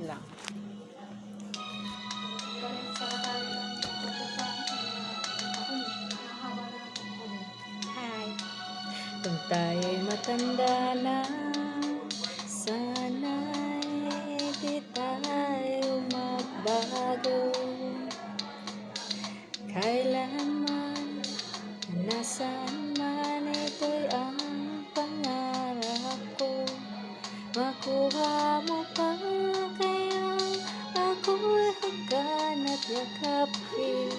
lang. Hi. Kung tayo'y matanda na, sana'y di tayo magbago. Kailanman, nasaan man, ito'y ang pangarap ko. Makuha mo pa kaya ako'y hagkan at yakapin.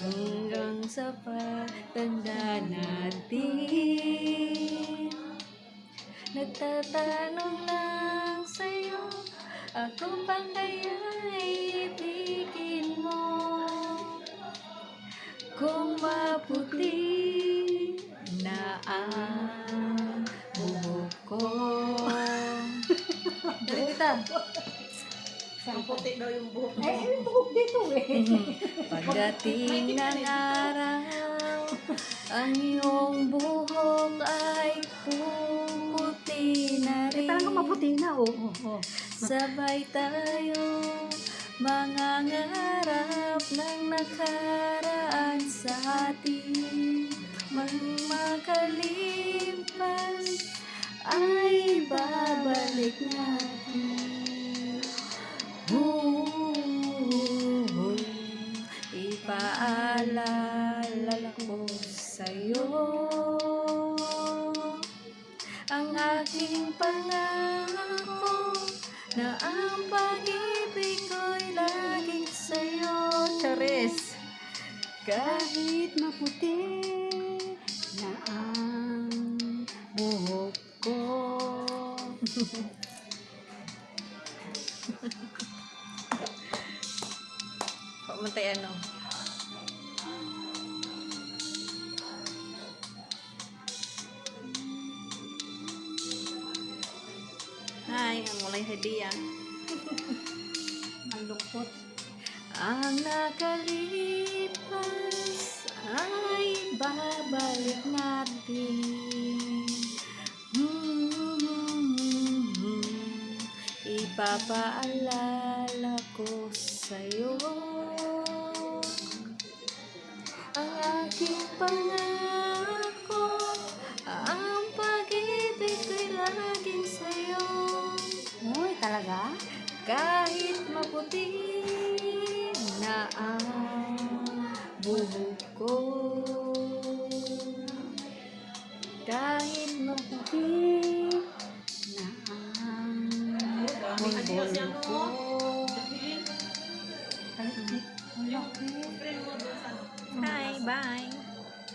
Hanggang sa pagtanda natin, nagtatanong lang sa'yo, ako pa kaya'y ibigin mo? Kung maputi na ang buhok ko. Dali kita. Ang puti daw yung buhok mo. Yung buhok dito Pagdating ng araw, ang iyong buhok ay puputi na rin. Talagang maputi na, oo. Sabay tayo mangangarap ng nakaraan sa atin. Makalipas ay babalik natin. Ipaalala ko sa'yo ang aking pangako na ang pag-ibig ko'y laging sa'yo. Charis! Kahit maputi na ang buhok ko. Pamantay ano? Hi, ang mulay hadiah. Malungkot. Ang nakalipas ay babalik natin. Ipapaalala ko sa'yo ang aking pangako, ang pag-ibig ko'y laging sa'yo. Uy, talaga? Kahit maputi na ang buhok ko, kahit maputi Na ang bulbul ko. Hi, bye!